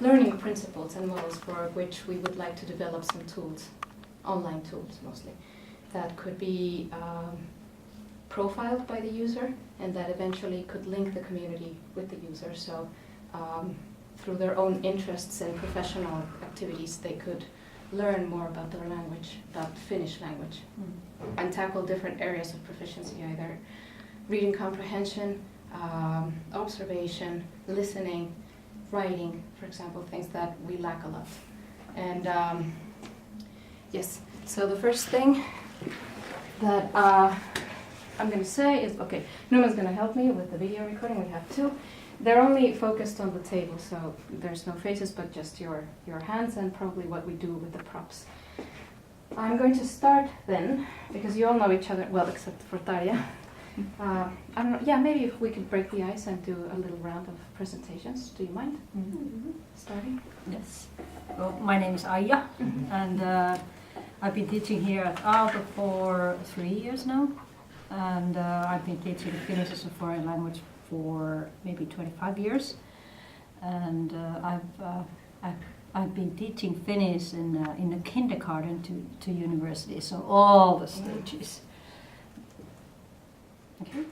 learning principles and models for which we would like to develop some tools, online tools mostly, that could be profiled by the user and that eventually could link the community with the user. So through their own interests and professional activities, they could learn more about their language, about Finnish language, and tackle different areas of proficiency, either reading comprehension, observation, listening, writing, for example, things that we lack a lot. And yes, so the first thing that I'm going to say is, okay, Numan's going to help me with the video recording. We have two. They're only focused on the table, so there's no faces, but just your hands and probably what we do with the props. I'm going to start then, because you all know each other, well, except for Tarja. I don't know, yeah, maybe if we could break the ice and do a little round of presentations. Do you mind? Starting? Yes. Well, my name is Aija, and I've been teaching here at Aalto for 3 years now. And I've been teaching Finnish as a foreign language for maybe 25 years. And I've been teaching Finnish in the kindergarten to university, so all the stages. Okay.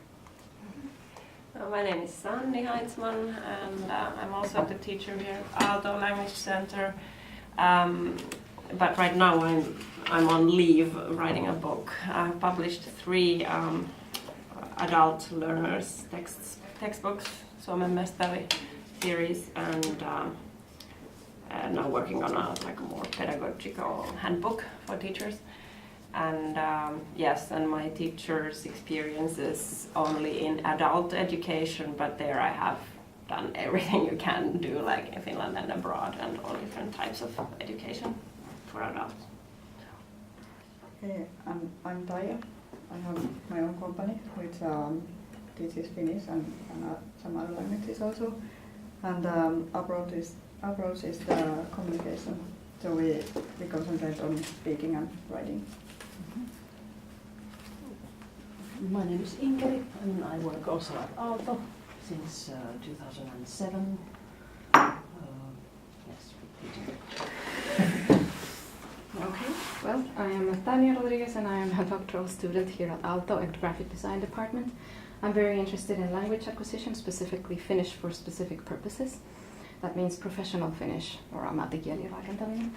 My name is Sanni Heinzman, and I'm also the teacher here at Aalto Language Center. But right now I'm on leave writing a book. I've published 3 adult learners textbooks, Suomen Mestari series, and now working on a more pedagogical handbook for teachers. And yes, and my teacher's experience is only in adult education, but there I have done everything you can do, like in Finland and abroad, and all different types of education for adults. Hey, I'm Tarja. I have my own company which teaches Finnish and some other languages also. And approach is the communication. So we concentrate on speaking and writing. My name is Inkeri, and I work also at Aalto since 2007. Yes, Okay, well, I am Tania Rodriguez and I am a doctoral student here at Aalto at Graphic Design Department. I'm very interested in language acquisition, specifically Finnish for specific purposes. That means professional Finnish, or ammattikieli rakentaminen.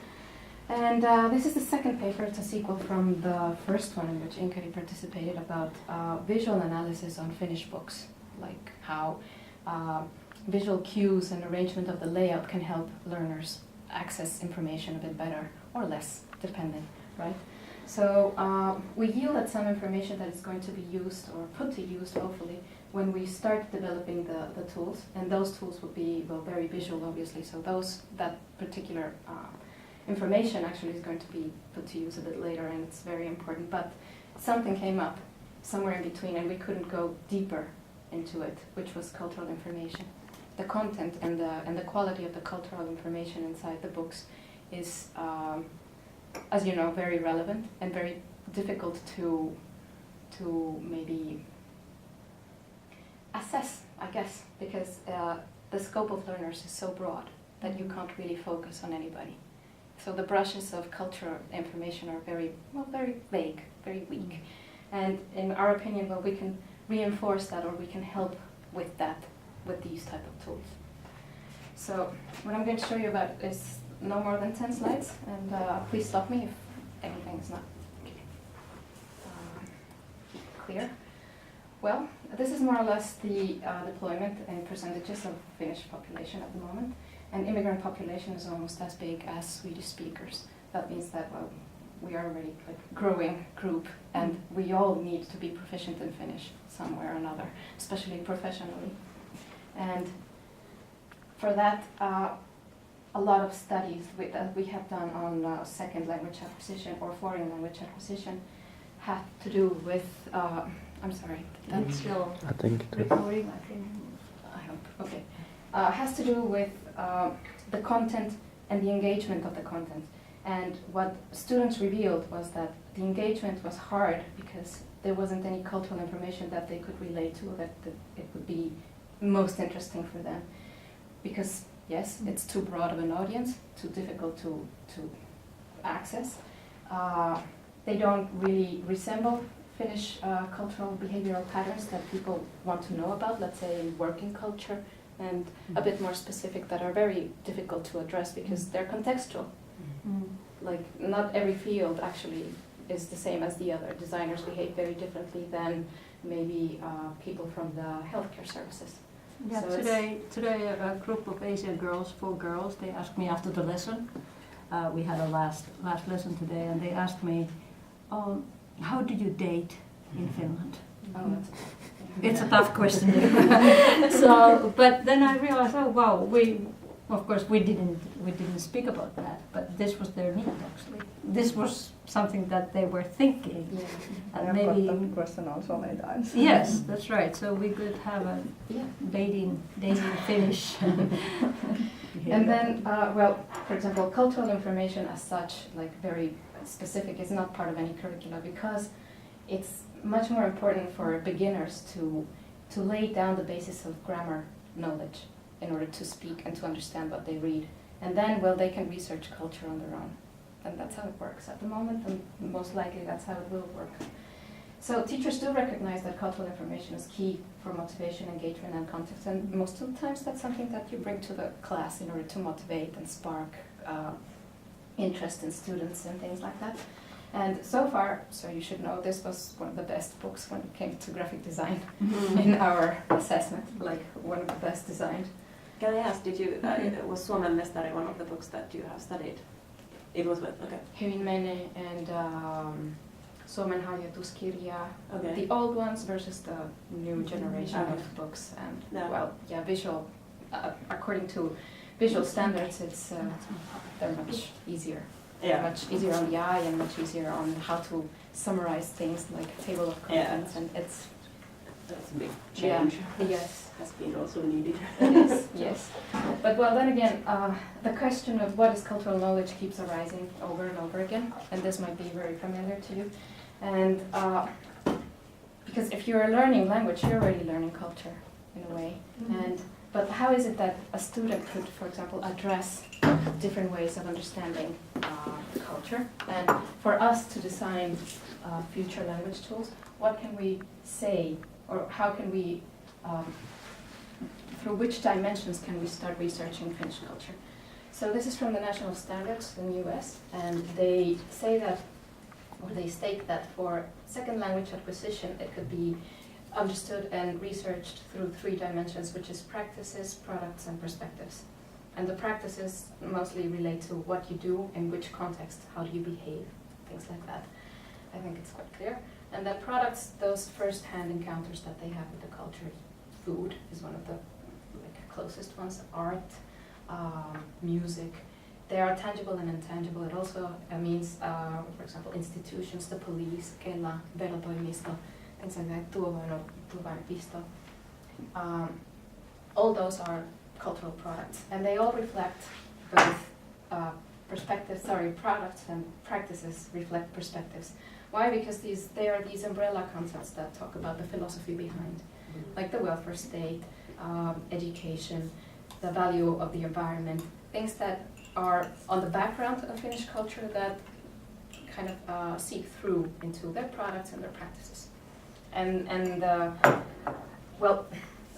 And this is the second paper. It's a sequel from the first one in which Inkeri participated about visual analysis on Finnish books, like how visual cues and arrangement of the layout can help learners access information a bit better or less, depending, right? So we yielded some information that is going to be used or put to use, hopefully, when we start developing the tools. And those tools will be, well, very visual, obviously. So that particular information actually is going to be put to use a bit later, and it's very important. But something came up somewhere in between, and we couldn't go deeper into it, which was cultural information. The content and the quality of the cultural information inside the books is, as you know, very relevant and very difficult to maybe assess, I guess, because the scope of learners is so broad that you can't really focus on anybody. So the brushes of cultural information are very vague, very weak. And in our opinion, well, we can reinforce that, or we can help with that, with these type of tools. So what I'm going to show you about is no more than 10 slides, and please stop me if anything is not clear. Well, this is more or less the deployment and percentages of Finnish population at the moment. And immigrant population is almost as big as Swedish speakers. That means that, well, we are already a growing group, and we all need to be proficient in Finnish somewhere or another, especially professionally. And for that, a lot of studies that we have done on second language acquisition or foreign language acquisition have to do with, I'm sorry, that's still I think recording, I hope, okay. Has to do with the content and the engagement of the content. And what students revealed was that the engagement was hard because there wasn't any cultural information that they could relate to, that it would be most interesting for them. Because yes, it's too broad of an audience, too difficult to access. They don't really resemble Finnish cultural behavioral patterns that people want to know about, let's say in working culture, and a bit more specific that are very difficult to address because they're contextual. Like not every field actually is the same as the other. Designers behave very differently than maybe people from the healthcare services. Yeah, So it's- today a group of Asian girls, 4 girls, they asked me after the lesson. We had a last lesson today, and they asked me, "How do you date in Finland?" Oh, that's It's a tough question. So, but then I realized, oh wow, of course we didn't speak about that, but this was their need actually. This was something that they were thinking. yeah. I And have got maybe that question also many times. yes, that's right. So we could have a Yeah. dating Finnish. And then, well, for example, cultural information as such, like very specific, is not part of any curricula because it's much more important for beginners to lay down the basis of grammar knowledge in order to speak and to understand what they read. And then, well, they can research culture on their own. And that's how it works at the moment, and most likely that's how it will work. So teachers do recognize that cultural information is key for motivation, engagement, and context, and most of the times that's something that you bring to the class in order to motivate and spark interest in students and things like that. And so far, so you should know, this was one of the best books when it came to graphic design in our assessment, like one of the best designed. Can I ask, was Suomen Mestari one of the books that you have studied? It was with, okay. Hyvin Mene and Suomen harjoituskirja, Okay. the old ones versus the new generation Okay. of books, and Yeah. well, yeah, visual. According to visual standards, it's they're much easier. Yeah. Much easier on the eye and much easier on how to summarize things like table of contents, and it's That's a big yeah, change. yes. Has been also needed. It is, yes. But well, then again, the question of what is cultural knowledge keeps arising over and over again, and this might be very familiar to you. And because if you're learning language, you're already learning culture in a way. But how is it that a student could, for example, address different ways of understanding culture? And for us to design future language tools, what can we say, or how can we through which dimensions can we start researching Finnish culture? So this is from the National Standards in the US, and they say that, or they state that for second language acquisition, it could be understood and researched through 3 dimensions, which is practices, products, and perspectives. And the practices mostly relate to what you do, in which context, how do you behave, things like that. I think it's quite clear. And then products, those first-hand encounters that they have with the culture. Food is one of the closest ones, art, music. They are tangible and intangible. It also means, for example, institutions, the police, Kela, verotoimisto, things like that, tuomainopisto. All those are cultural products, and they all reflect both products and practices reflect perspectives. Why? Because they are these umbrella concepts that talk about the philosophy behind, like the welfare state, education, the value of the environment, things that are on the background of Finnish culture that kind of seep through into their products and their practices. And well,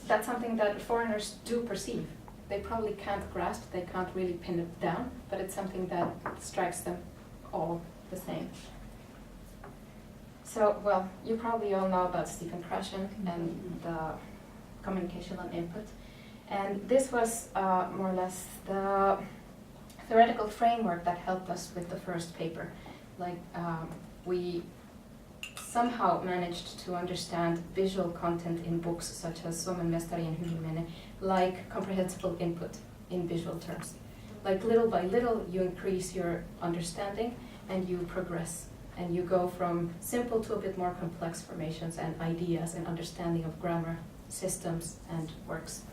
that's something that foreigners do perceive. They probably can't grasp, they can't really pin it down, but it's something that strikes them all the same. So, well, you probably all know about Stephen Krashen and the communication on input. And this was more or less the theoretical framework that helped us with the first paper. Like, we somehow managed to understand visual content in books such as Suomen Mestari and Hyvin Mene, like comprehensible input in visual terms. Like little by little you increase your understanding and you progress, and you go from simple to a bit more complex formations and ideas and understanding of grammar, systems and works.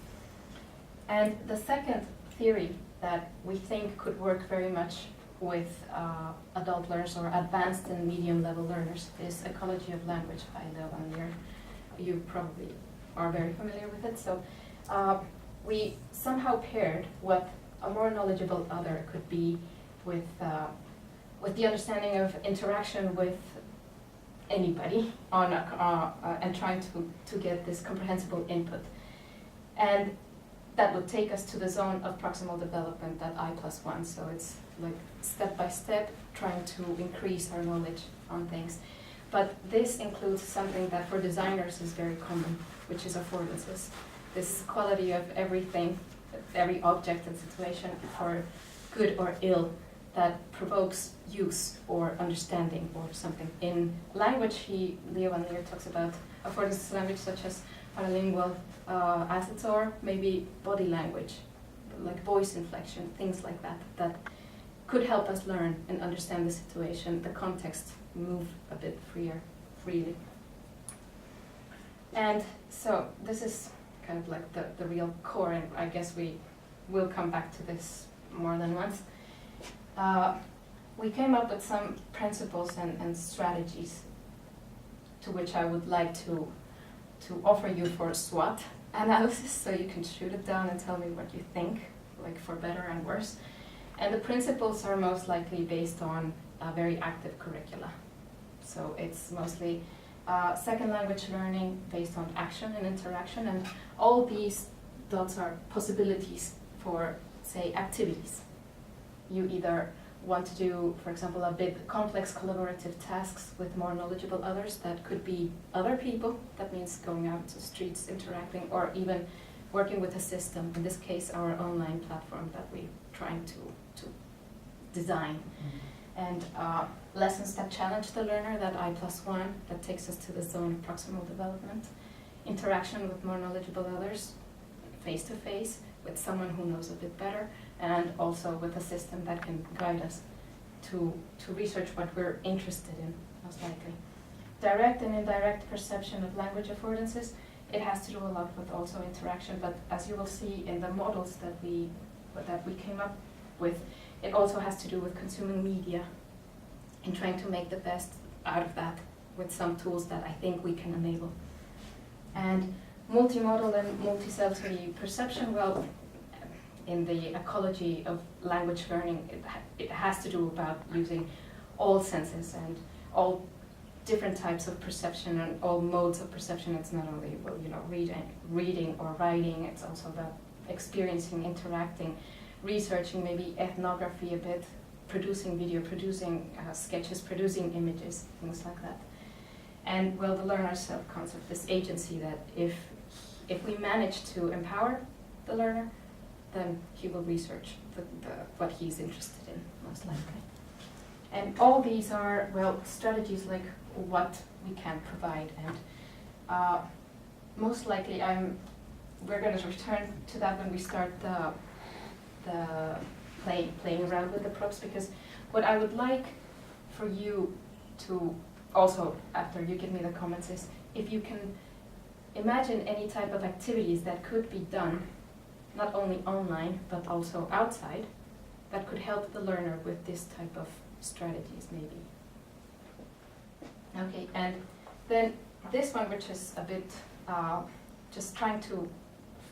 And the second theory that we think could work very much with adult learners or advanced and medium level learners is Ecology of Language by Leo van Leer. You probably are very familiar with it. So we somehow paired what a more knowledgeable other could be with the understanding of interaction with anybody on and trying to get this comprehensible input. And that would take us to the zone of proximal development at I+1. So it's like step by step trying to increase our knowledge on things. But this includes something that for designers is very common, which is affordances. This quality of everything, every object and situation for good or ill that provokes use or understanding or something. In language, Leo van Lier talks about affordances language such as paralingual assets or maybe body language, like voice inflection, things like that, that could help us learn and understand the situation, the context, move a bit freely. And so this is kind of like the real core, and I guess we will come back to this more than once. We came up with some principles and strategies to which I would like to offer you for a SWOT analysis, so you can shoot it down and tell me what you think, like for better and worse. And the principles are most likely based on very active curricula. So it's mostly second language learning based on action and interaction, and all these dots are possibilities for, say, activities. You either want to do, for example, a bit complex collaborative tasks with more knowledgeable others. That could be other people, that means going out to streets, interacting, or even working with a system, in this case our online platform that we're trying to design. And lessons that challenge the learner, that I+1, that takes us to the zone of proximal development. Interaction with more knowledgeable others, face-to-face, with someone who knows a bit better, and also with a system that can guide us to research what we're interested in, most likely. Direct and indirect perception of language affordances, it has to do a lot with also interaction, but as you will see in the models that we came up with, it also has to do with consuming media and trying to make the best out of that with some tools that I think we can enable. And multimodal and multisensory perception, well, in the ecology of language learning, it has to do about using all senses and all different types of perception and all modes of perception. It's not only, well, you know, reading or writing, it's also about experiencing, interacting, researching, maybe ethnography a bit, producing video, producing sketches, producing images, things like that. And, well, the learner self-concept, this agency that if we manage to empower the learner, then he will research what he's interested in, most likely. And all these are, well, strategies like what we can provide. And most likely we're going to return to that when we start the playing around with the props, because what I would like for you to also, after you give me the comments, is if you can imagine any type of activities that could be done not only online but also outside that could help the learner with this type of strategies, maybe. Okay, and then this one, which is a bit just trying to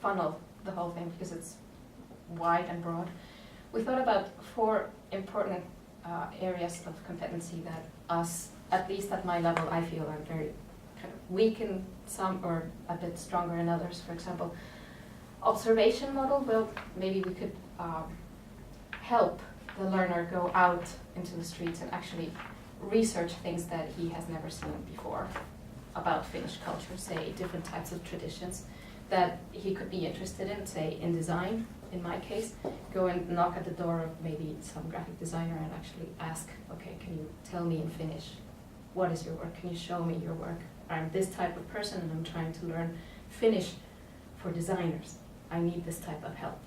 funnel the whole thing because it's wide and broad. We thought about 4 important areas of competency that us, at least at my level, I feel are very kind of weak in some or a bit stronger in others. For example, observation model, well, maybe we could help the learner go out into the streets and actually research things that he has never seen before about Finnish culture, say different types of traditions that he could be interested in, say in design, in my case, go and knock at the door of maybe some graphic designer and actually ask, okay, can you tell me in Finnish, what is your work? Can you show me your work? I'm this type of person and I'm trying to learn Finnish for designers. I need this type of help.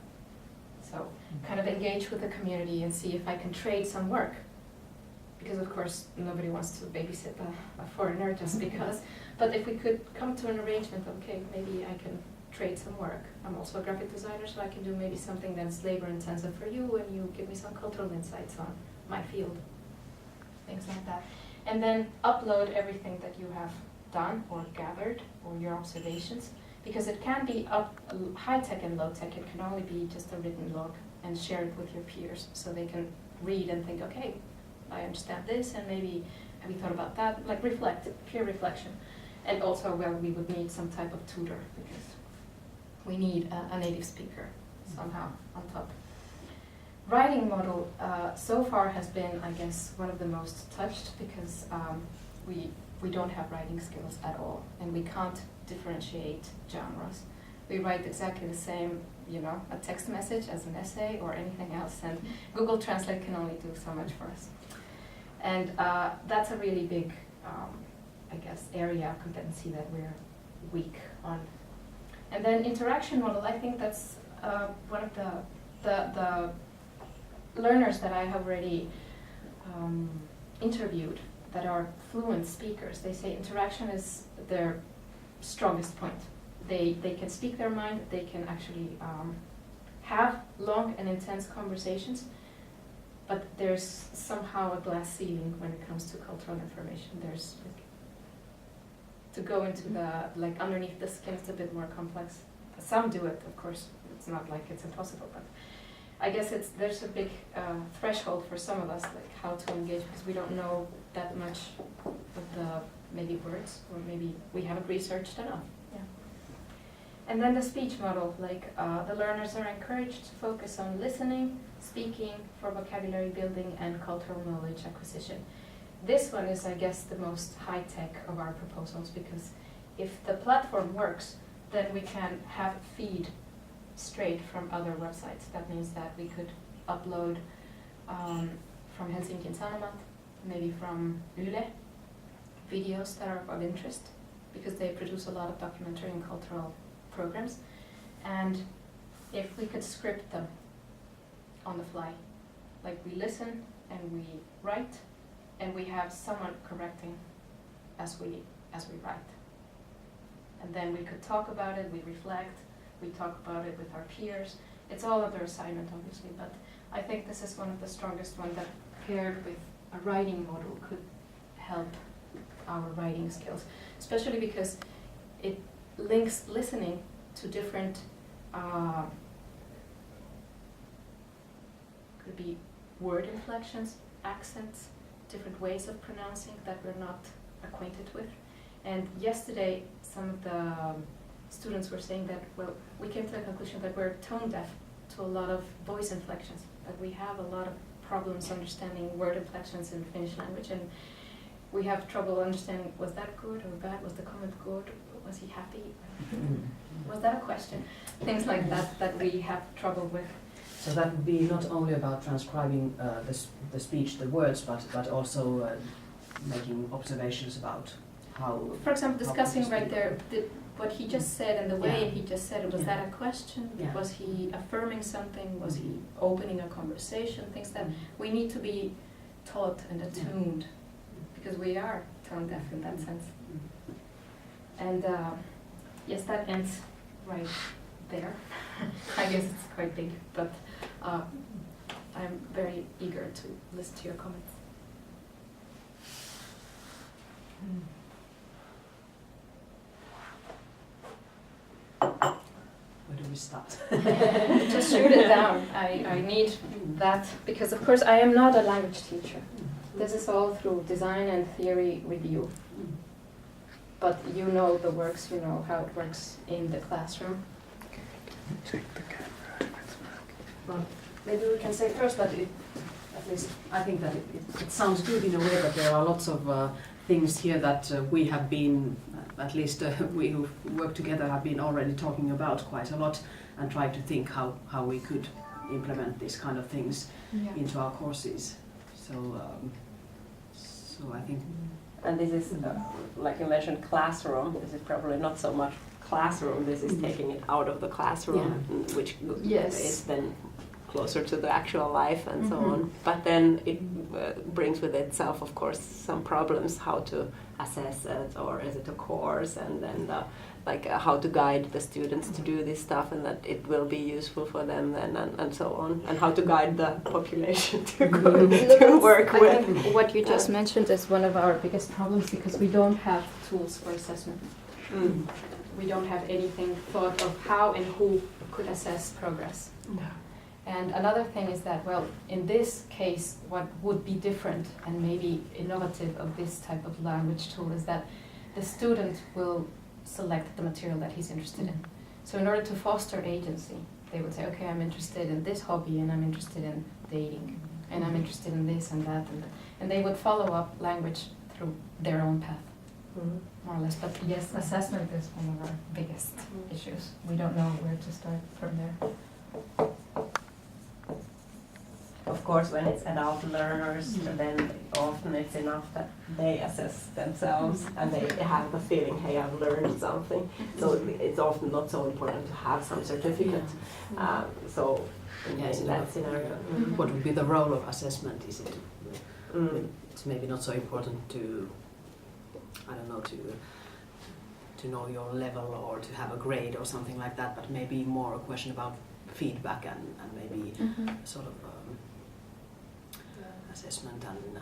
So kind of engage with the community and see if I can trade some work. Because of course nobody wants to babysit a foreigner just because. But if we could come to an arrangement, okay, maybe I can trade some work. I'm also a graphic designer, so I can do maybe something that's labor intensive for you and you give me some cultural insights on my field. Things like that. And then upload everything that you have done or gathered or your observations because it can be high tech and low tech. It can only be just a written log and share it with your peers so they can read and think, okay, I understand this, and maybe have you thought about that? Like reflect, peer reflection. And also, well, we would need some type of tutor because we need a native speaker somehow on top. Writing model so far has been, I guess, one of the most touched because we don't have writing skills at all, and we can't differentiate genres. We write exactly the same, you know, a text message as an essay or anything else, and Google Translate can only do so much for us. And that's a really big, I guess, area of competency that we're weak on. And then interaction model, I think that's one of the learners that I have already interviewed that are fluent speakers. They say interaction is their strongest point. They can speak their mind, they can actually have long and intense conversations, but there's somehow a glass ceiling when it comes to cultural information. There's like, to go into the, like underneath the skin, it's a bit more complex. Some do it, of course, it's not like it's impossible, but I guess there's a big threshold for some of us, like how to engage, because we don't know that much of the maybe words, or maybe we haven't researched enough. Yeah. And then the speech model, like the learners are encouraged to focus on listening, speaking for vocabulary building and cultural knowledge acquisition. This one is, I guess, the most high-tech of our proposals, because if the platform works, then we can have feed straight from other websites. That means that we could upload from Helsinki Sanomat, maybe from Yle, videos that are of interest, because they produce a lot of documentary and cultural programs. And if we could script them on the fly, like we listen and we write, and we have someone correcting as we write. And then we could talk about it, we reflect, we talk about it with our peers. It's all under assignment, obviously, but I think this is one of the strongest ones that paired with a writing model could help our writing skills, especially because it links listening to different, could be word inflections, accents, different ways of pronouncing that we're not acquainted with. And yesterday, some of the students were saying that, well, we came to the conclusion that we're tone deaf to a lot of voice inflections, that we have a lot of problems understanding word inflections in Finnish language, and we have trouble understanding, was that good or bad? Was the comment good? Was he happy? Was that a question? Things like that that we have trouble with. So that would be not only about transcribing the speech, the words, but also making observations about how. For example, discussing right there what he just said and the way Yeah. he just said it. Was that a question? Yeah. Was he affirming something? Was he opening a conversation? Things that we need to be taught and attuned, because we are tone deaf in that sense. And yes, that ends right there. I guess it's quite big, but I'm very eager to listen to your comments. Where do we start? Just shoot it down. I need that, because of course I am not a language teacher. This is all through design and theory review. But you know the works, you know how it works in the classroom. Well, maybe we can say first that at least I think that it sounds good in a way, that there are lots of things here that we have been, at least we who work together have been already talking about quite a lot, and try to think how we could implement these kind of things into our courses. So I think. And this is, like you mentioned, classroom. This is probably not so much classroom. This is taking it out of the classroom, which is then closer to the actual life and so on. But then it brings with itself, of course, some problems, how to assess it, or is it a course, and then how to guide the students to do this stuff, and that it will be useful for them then, and so on, and how to guide the population to work with. I think what you just mentioned is one of our biggest problems, because we don't have tools for assessment. we don't have anything thought of how and who could assess progress. No. And another thing is that, well, in this case, what would be different and maybe innovative of this type of language tool is that the student will select the material that he's interested in. So in order to foster agency, they would say, okay, I'm interested in this hobby and I'm interested in dating and I'm interested in this and that and they would follow up language through their own path, more or less. But yes, assessment is one of our biggest issues. We don't know where to start from there. Of course, when it's adult learners, then often it's enough that they assess themselves and they have the feeling, hey, I've learned something. So it's often not so important to have some certificate. So Yes, in that scenario. What would be the role of assessment? Is it? It's maybe not so important to, I don't know, to know your level or to have a grade or something like that, but maybe more a question about feedback and maybe sort of assessment and I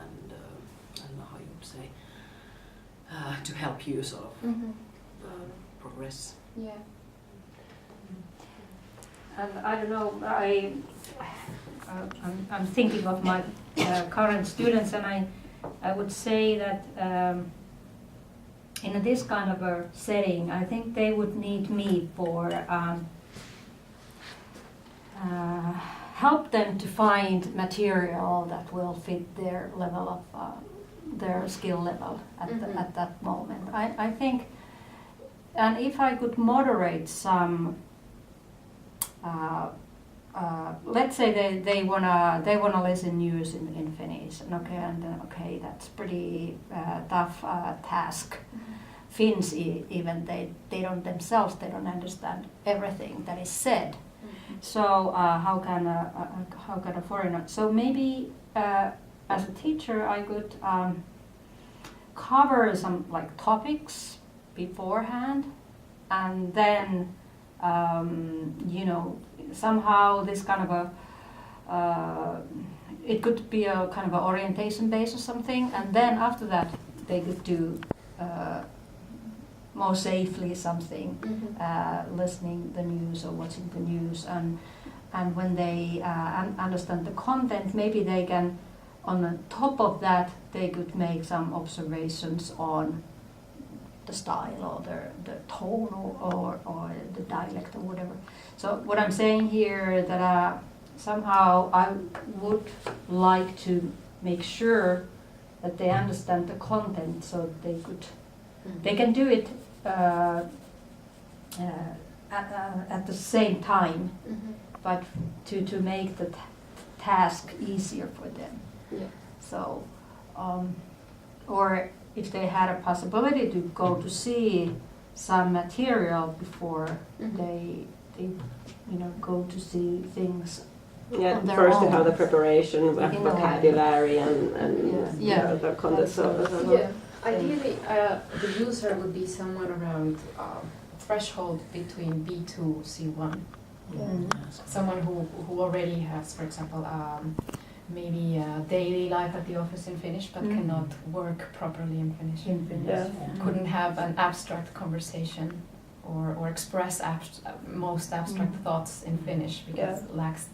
don't know how you would say, to help you sort of progress. Yeah. And I don't know, I'm thinking of my current students, and I would say that in this kind of a setting, I think they would need me for help them to find material that will fit their level of their skill level at that moment. I think, and if I could moderate some. Let's say they wanna listen news in Finnish, and okay, that's pretty tough task. Finns even they don't themselves, they don't understand everything that is said. So how can a foreigner? So maybe as a teacher I could cover some like topics beforehand, and then somehow this kind of a it could be a kind of a orientation base or something, and then after that they could do more safely something, listening the news or watching the news, and when they understand the content, maybe they can, on the top of that, they could make some observations on the style or the tone or the dialect or whatever. So what I'm saying here that somehow I would like to make sure that they understand the content, so they can do it at the same time, but to make the task easier for them. Yeah. So, or if they had a possibility to go to see some material before they go to see things. Yeah, on their first to own. have the preparation, In a way. vocabulary and Yeah. the content. Yeah. Ideally, the user would be somewhere around threshold between B2 C1. Someone who already has, for example, maybe daily life at the office in Finnish, but cannot work properly in Finnish. Yeah. Couldn't have an abstract conversation or express most abstract thoughts in Finnish because it lacks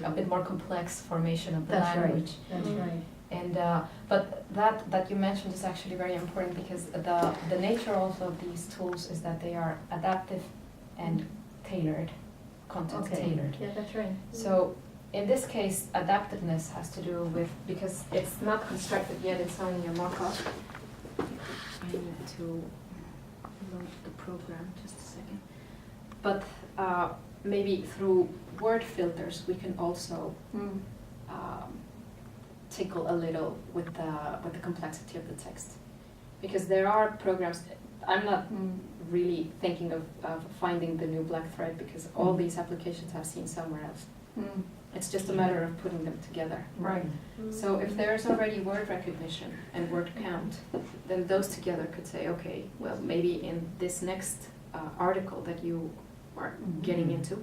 a bit more complex formation of the language. That's right. And but that you mentioned is actually very important because the nature also of these tools is that they are adaptive and tailored, content tailored. Yeah, that's right. So in this case, adaptiveness has to do with, because it's not constructed yet, it's only a mock-up. I need to load the program, just a second. But maybe through word filters, we can also tickle a little with the complexity of the text, because there are programs. I'm not really thinking of finding the new black thread because all these applications I've seen somewhere else. It's just a matter of putting them together. Right. So if there's already word recognition and word count, then those together could say, okay, well, maybe in this next article that you are getting into,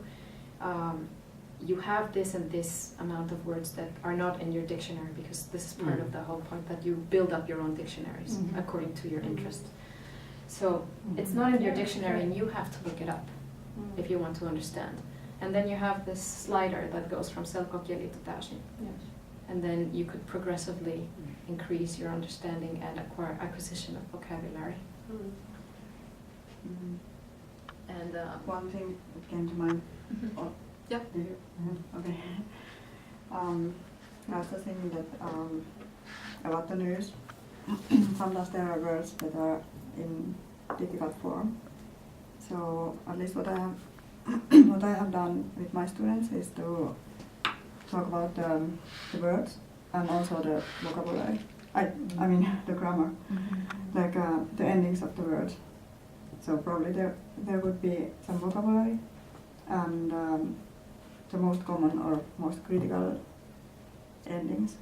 you have this and this amount of words that are not in your dictionary, because this is part of the whole point, that you build up your own dictionaries according to your interest. So it's not in your dictionary and you have to look it up if you want to understand. And then you have this slider that goes from selkokieli to täysin. Yes. And then you could progressively increase your understanding and acquisition of vocabulary. Mhm. And One thing that came to mind. Oh, Yeah. Okay. I was just thinking that about the news. Sometimes there are words that are in difficult form. So at least what I have what I have done with my students is to talk about the words and also the vocabulary. I mean the grammar, like the endings of the words. So probably there would be some vocabulary and the most common or most critical endings.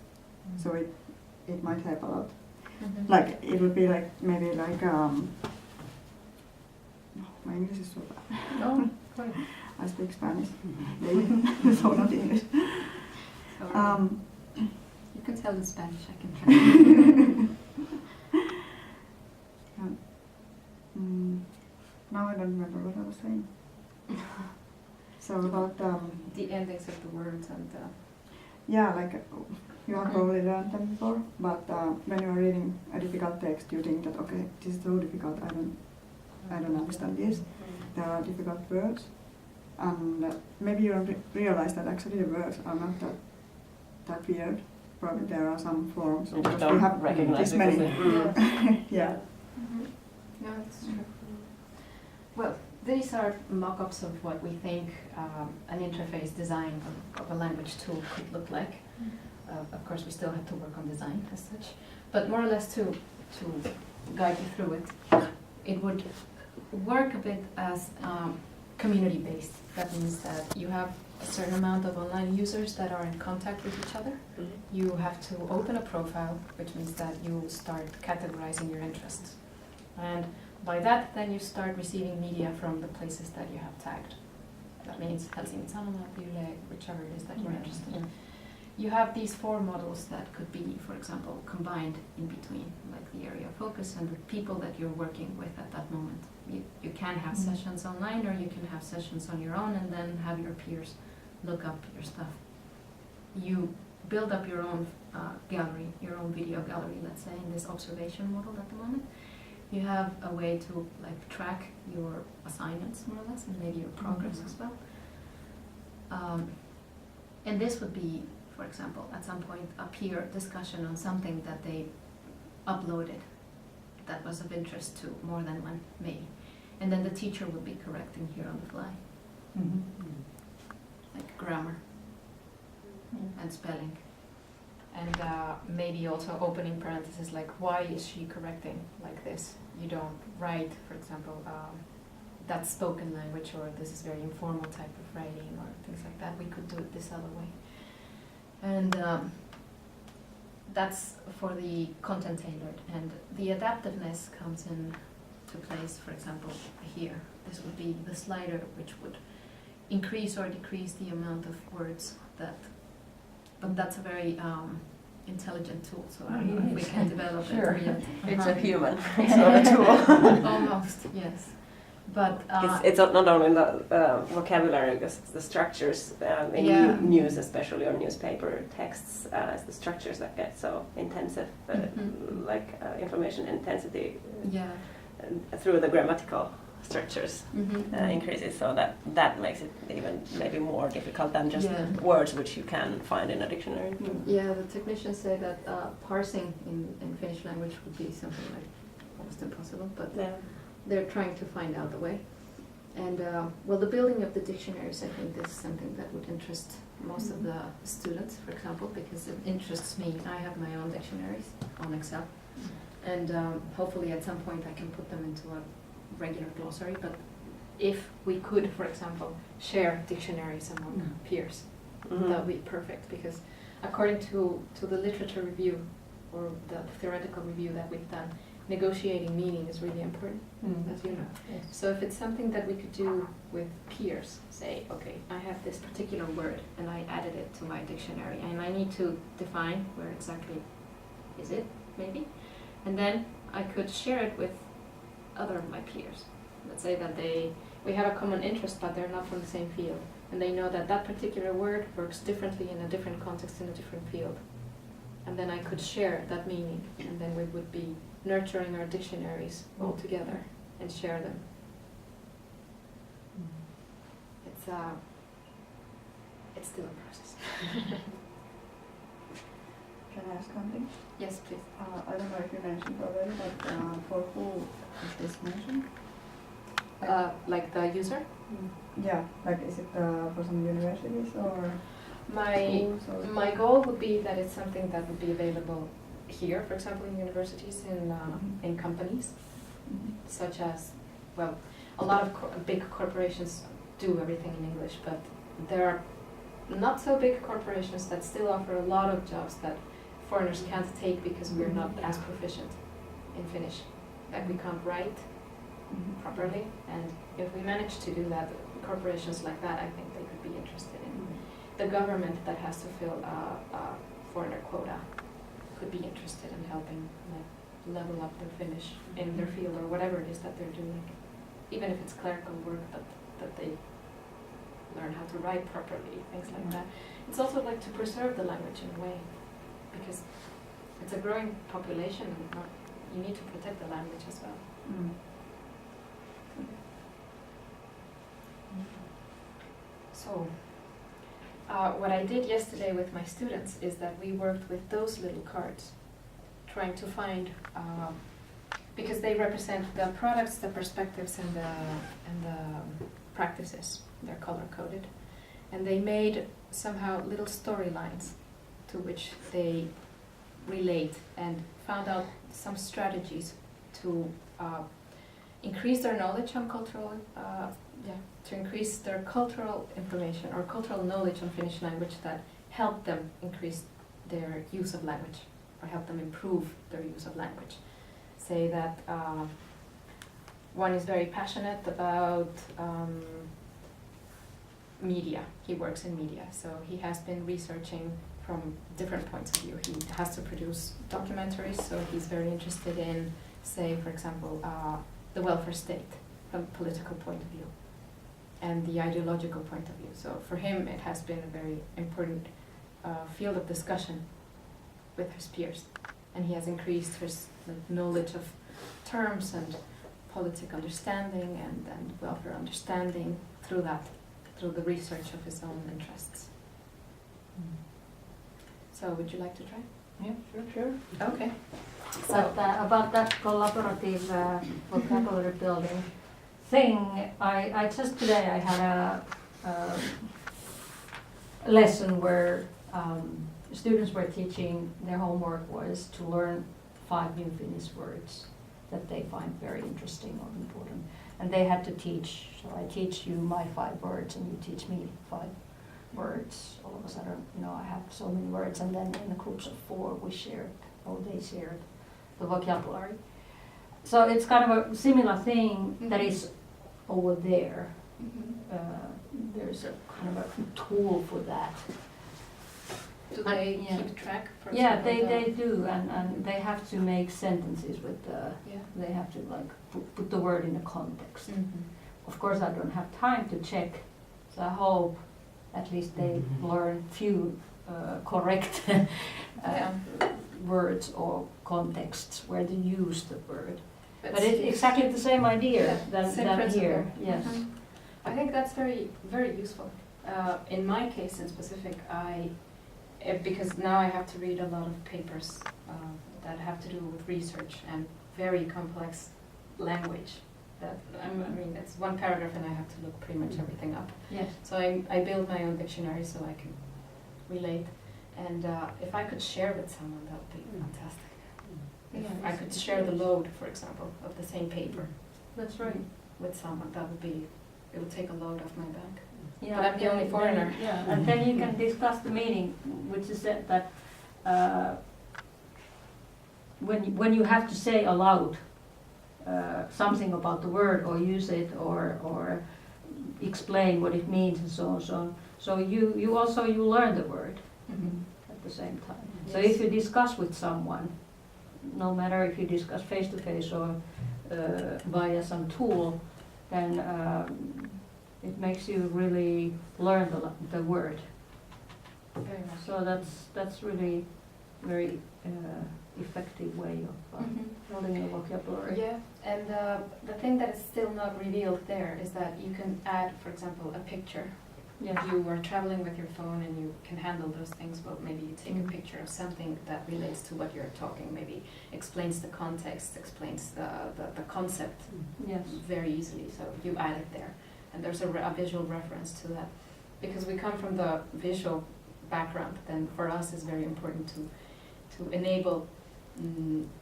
So it might help a lot. Like it would be like maybe like my English is so bad. Oh, fine. I speak Spanish, maybe, so not English. Sorry. You can tell in Spanish, I can try. Now I don't remember what I was saying. So about The endings of the words and yeah, like you have probably learned them before, but when you are reading a difficult text, you think that okay, this is so difficult. I don't understand this. There are difficult words, and maybe you don't realize that actually the words are not that weird. Probably there are some forms. You because don't we have recognize this it many. because Yeah. Yeah, that's true. Well, these are mock-ups of what we think an interface design of a language tool could look like. Of course, we still have to work on design as such, but more or less to guide you through it, it would work a bit as community-based. That means that you have a certain amount of online users that are in contact with each other. You have to open a profile, which means that you start categorizing your interests. And by that, then you start receiving media from the places that you have tagged. That means Helsingin Sanomat, Yle, whichever it is that you're interested in. You have these four models that could be, for example, combined in between, like the area of focus and the people that you're working with at that moment. You can have sessions online, or you can have sessions on your own and then have your peers look up your stuff. You build up your own gallery, your own video gallery, let's say, in this observation model at the moment. You have a way to like track your assignments more or less, and maybe your progress as well. And this would be, for example, at some point a peer discussion on something that they uploaded that was of interest to more than one, maybe. And then the teacher would be correcting here on the fly, like grammar and spelling. And maybe also opening parentheses, like why is she correcting like this? You don't write, for example, that's spoken language, or this is very informal type of writing, or things like that. We could do it this other way. And that's for the content tailored. And the adaptiveness comes in to place, for example, here. This would be the slider, which would increase or decrease the amount of words that. But that's a very intelligent tool, so I don't know if we can develop it yet. it's a human, it's not a tool. Almost, yes. But It's not only the vocabulary, because it's the structures in Yeah. news, especially on newspaper texts, it's the structures that get so intensive, like information intensity yeah. through the grammatical structures Mm-hmm. increases, so that makes it even maybe more difficult than just Yeah. words which you can find in a dictionary. Yeah, the technicians say that parsing in Finnish language would be something like almost impossible, but Yeah. they're trying to find out the way. And well, the building of the dictionaries, I think this is something that would interest most of the students, for example, because it interests me. I have my own dictionaries on Excel, and hopefully at some point I can put them into a regular glossary. But if we could, for example, share dictionaries among peers, that would be perfect, because according to the literature review or the theoretical review that we've done, negotiating meaning is really important, as you know. Yes. So if it's something that we could do with peers, say, okay, I have this particular word and I added it to my dictionary and I need to define where exactly is it, maybe, and then I could share it with other of my peers. Let's say that we have a common interest, but they're not from the same field, and they know that that particular word works differently in a different context in a different field. And then I could share that meaning, and then we would be nurturing our dictionaries all together and share them. It's still a process. Can I ask something? Yes, please. I don't know if you mentioned already, but for who is this mentioned? Like the user? Yeah, like is it for some universities or My schools or? my goal would be that it's something that would be available here, for example, in universities, in companies, such as, well, a lot of big corporations do everything in English, but there are not so big corporations that still offer a lot of jobs that foreigners can't take because we're not as proficient in Finnish, that we can't write properly. And if we manage to do that, corporations like that, I think they could be interested in. The government that has to fill a foreigner quota could be interested in helping like level up their Finnish in their field or whatever it is that they're doing, even if it's clerical work, but that they learn how to write properly, things like that. It's also like to preserve the language in a way, because it's a growing population, and you need to protect the language as well. So, what I did yesterday with my students is that we worked with those little cards, trying to find, because they represent the products, the perspectives, and the practices. They're color coded, and they made somehow little storylines to which they relate, and found out some strategies to increase their knowledge on cultural, to increase their cultural information or cultural knowledge on Finnish language that help them increase their use of language or help them improve their use of language. Say that one is very passionate about media. He works in media, so he has been researching from different points of view. He has to produce documentaries, so he's very interested in, say, for example, the welfare state from a political point of view and the ideological point of view. So for him, it has been a very important field of discussion with his peers, and he has increased his knowledge of terms and politic understanding and welfare understanding through the research of his own interests. So would you like to try? Yeah, sure. Okay. But about that collaborative vocabulary building thing, I just today I had a lesson where students were teaching, their homework was to learn 5 new Finnish words that they find very interesting or important. And they had to teach, so I teach you my 5 words and you teach me 5 words. All of a sudden, I have so many words, and then in the groups of 4 they shared the vocabulary. So it's kind of a similar thing that is over there. There's a kind of a tool for that. Do they keep track? For Yeah, example, they do, and they have to make sentences with they have to like put the word in a context. Of course, I don't have time to check, so I hope at least they learn few correct words or contexts where to use the word. But it's exactly the same idea than here. Yes. I think that's very, very useful. In my case in specific, because now I have to read a lot of papers that have to do with research and very complex language. It's one paragraph and I have to look pretty much everything up. Yes. So I build my own dictionary so I can relate. And if I could share with someone, that would be fantastic. If I could share the load, for example, of the same paper. That's right. With someone, it would take a load off my back. Yeah, But I'm the only foreigner. Yeah, and then you can discuss the meaning, which is that when you have to say aloud something about the word or use it or explain what it means and so on and so on. So you learn the word at the same time. So if you discuss with someone, no matter if you discuss face to face or via some tool, then it makes you really learn the word. Very much. So that's really very effective way of building your vocabulary. Yeah, and the thing that is still not revealed there is that you can add, for example, a picture. Yes. If you are traveling with your phone and you can handle those things, well, maybe you take a picture of something that relates to what you're talking, maybe explains the context, explains the concept Yes. very easily, so you add it there. And there's a visual reference to that. Because we come from the visual background, then for us it's very important to enable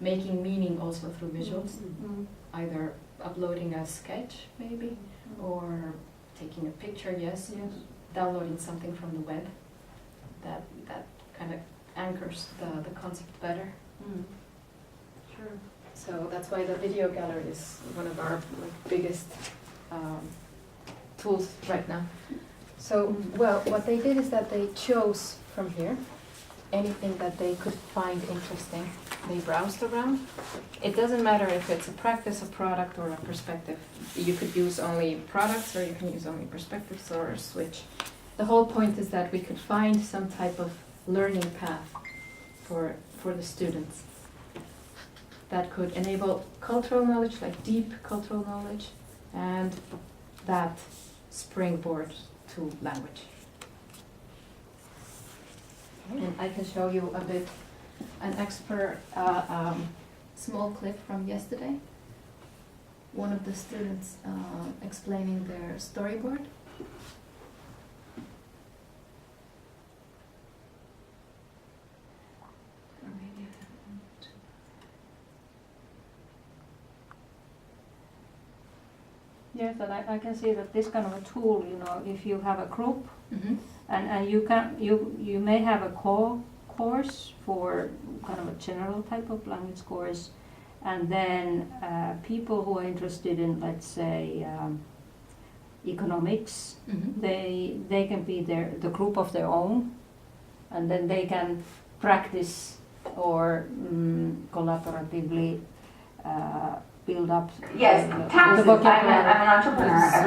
making meaning also through visuals, either uploading a sketch maybe, or taking a picture, yes, downloading something from the web that kind of anchors the concept better. Sure. So that's why the video gallery is one of our biggest tools right now. So, well, what they did is that they chose from here anything that they could find interesting. They browsed around. It doesn't matter if it's a practice, a product, or a perspective. You could use only products, or you can use only perspectives, or switch. The whole point is that we could find some type of learning path for the students that could enable cultural knowledge, like deep cultural knowledge, and that springboard to language. And I can show you a bit, an expert, small clip from yesterday. One of the students explaining their storyboard. Or maybe I haven't. Yes, and I can see that this kind of a tool, you know, if you have a group Mm-hmm. and you may have a core course for kind of a general type of language course, and then people who are interested in, let's say, economics, Mm-hmm. they can be the group of their own, and then they can practice or collaboratively build up Yes, the taxes. I'm vocabulary. an entrepreneur.